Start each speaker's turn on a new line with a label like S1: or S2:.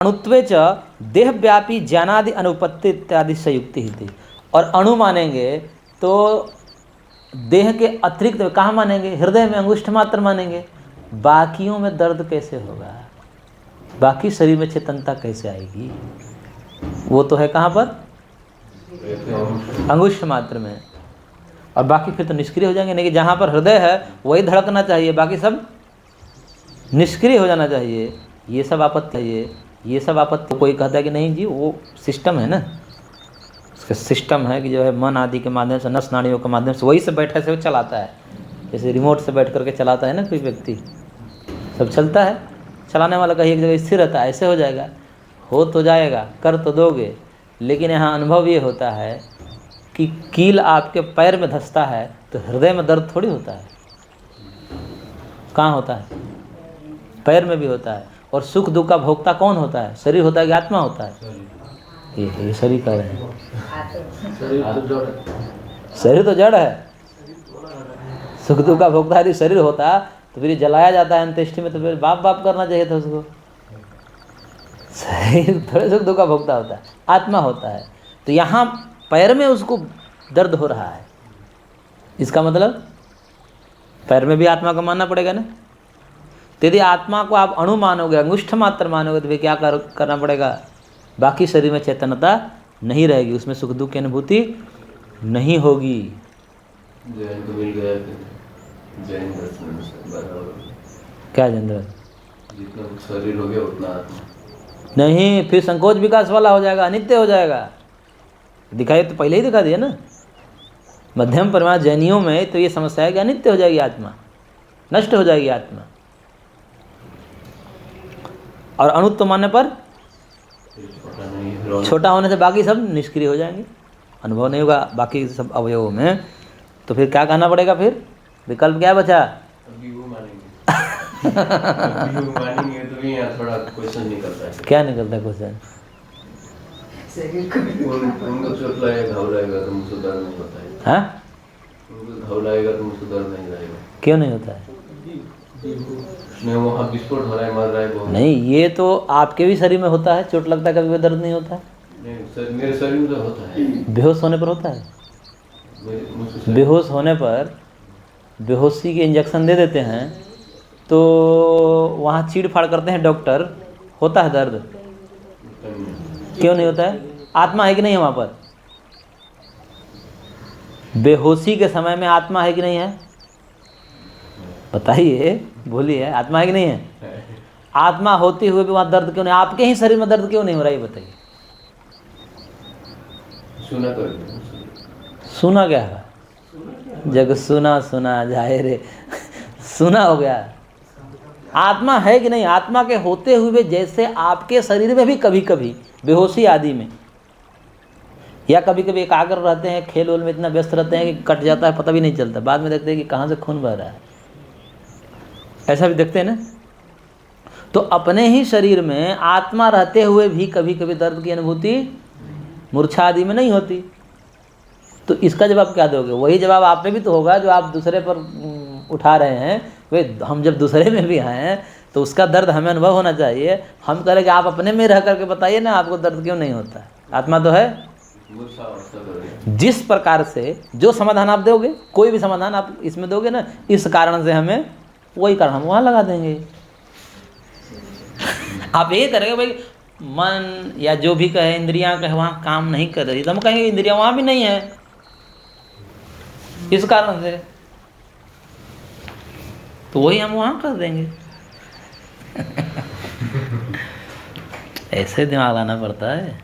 S1: अणुत्वे च देहव्यापी ज्ञानादि अनुपत्ति इत्यादि संयुक्ति ही थी। और अणु मानेंगे तो देह के अतिरिक्त कहाँ मानेंगे? हृदय में अंगुष्ठ मात्र मानेंगे। बाकियों में दर्द कैसे होगा? बाकी शरीर में चेतनता कैसे आएगी? वो तो है कहाँ पर? अंगुष्ठ मात्र में। और बाकी फिर तो निष्क्रिय हो जाएंगे। नहीं कि जहाँ पर हृदय है वही धड़कना चाहिए, बाकी सब निष्क्रिय हो जाना चाहिए। ये सब आपत्ति है। ये सब आपत्ति। कोई कहता है कि नहीं जी वो सिस्टम है ना, उसका सिस्टम है कि जो है मन आदि के माध्यम से, नस नाड़ियों के माध्यम से, वही से बैठे से वो चलाता है। जैसे रिमोट से बैठ करके चलाता है ना कोई व्यक्ति, सब चलता है। चलाने वाला कहीं एक जगह स्थिर रहता है, ऐसे हो जाएगा, हो तो जाएगा, कर तो दोगे। लेकिन यहाँ अनुभव ये होता है कि कील आपके पैर में धंसता है तो हृदय में दर्द थोड़ी होता है। कहाँ होता है? पैर में भी होता है। और सुख दुख का भोक्ता कौन होता है? शरीर होता है कि आत्मा होता है? ये शरीर कह रहे हैं। शरीर तो जड़ है। सुख दुख का भोक्ता यदि शरीर होता तो फिर जलाया जाता है अंत्येष्टि में, तो फिर बाप बाप करना चाहिए था उसको। शरीर थोड़े सुख दुख का भोक्ता होता है, आत्मा होता है। तो यहाँ पैर में उसको दर्द हो रहा है, इसका मतलब पैर में भी आत्मा को मानना पड़ेगा ना। तो यदि आत्मा को आप अणु मानोगे, अंगुष्ठ मात्र मानोगे, तो फिर क्या करना पड़ेगा? बाकी शरीर में चेतनता नहीं रहेगी, उसमें सुख दुख की अनुभूति नहीं होगी।
S2: जैन को मिल गया जैन दर्शन
S1: क्या जंद्र?
S2: जितना शरीर हो गया उतना आत्मा
S1: नहीं, फिर संकोच विकास वाला हो जाएगा, अनित्य हो जाएगा। दिखाई तो पहले ही दिखा दिया ना। मध्यम परिमाण जैनियों में तो ये समस्या है कि अनित्य हो जाएगी आत्मा, नष्ट हो जाएगी आत्मा। और अणुत्व मानने पर छोटा होने से बाकी सब निष्क्रिय हो जाएंगे, अनुभव नहीं होगा बाकी सब अवयवों में। तो फिर क्या कहना पड़ेगा? फिर विकल्प क्या बचा?
S2: अभी वो मानेंगे अभी वो मानेंगे तो यहाँ थोड़ा क्वेश्चन निकलता है।
S1: क्या निकलता है क्वेश्चन?
S2: उनको चोट लगेगा, घाव लगेगा तो मुझको दर्द नहीं होता है।
S1: हाँ,
S2: उनको घाव लगेगा तो मुझको दर्द नहीं लगेगा।
S1: क्यों नहीं होता है?
S2: नहीं, वहाँ विस्फोट हो रहा है, मर रहा है बहुत।
S1: नहीं, ये तो आपके भी शरीर में होता है। चोट लगता है कभी भी दर्द नहीं होता है?
S2: नहीं, मेरे शरीर में तो होता है।
S1: बेहोश होने पर होता है। बेहोश होने पर बेहोशी के इंजेक्शन दे देते हैं तो वहाँ चीड़ फाड़ करते हैं डॉक्टर, होता है दर्द? क्यों नहीं होता है? आत्मा है कि नहीं है वहाँ पर? बेहोशी के समय में आत्मा है कि नहीं है? बताइए, बोलिए, आत्मा है कि नहीं है? आत्मा होते हुए भी वहाँ दर्द क्यों नहीं? आपके ही शरीर में दर्द क्यों नहीं हो रहा है, बताइए। सुना क्या है? जग सुना सुना जाए रे सुना हो गया। आत्मा है कि नहीं? आत्मा के होते हुए जैसे आपके शरीर में भी कभी कभी बेहोशी आदि में, या कभी कभी एकाग्र रहते हैं, खेल वेल में इतना व्यस्त रहते हैं कि कट जाता है, पता भी नहीं चलता, बाद में देखते हैं कि कहाँ से खून बह रहा है। ऐसा भी देखते हैं ना। तो अपने ही शरीर में आत्मा रहते हुए भी कभी कभी दर्द की अनुभूति मूर्छा आदि में नहीं होती। तो इसका जवाब क्या दोगे? वही जवाब आप में भी तो होगा जो आप दूसरे पर उठा रहे हैं। वे हम जब दूसरे में भी हैं तो उसका दर्द हमें अनुभव होना चाहिए। हम कह रहे कि आप अपने में रह करके बताइए ना, आपको दर्द क्यों नहीं होता है? आत्मा तो है। जिस प्रकार से जो समाधान आप दोगे, कोई भी समाधान आप इसमें दोगे ना, इस कारण से हमें वही कारण हम वहाँ लगा देंगे। आप ये करेंगे भाई मन या जो भी कहे इंद्रियां कहे वहाँ काम नहीं कर रही, तो हम कहेंगे इंद्रियां वहाँ भी नहीं है, इस कारण से, तो वही हम वहाँ कर देंगे। ऐसे दिमाग लाना पड़ता है।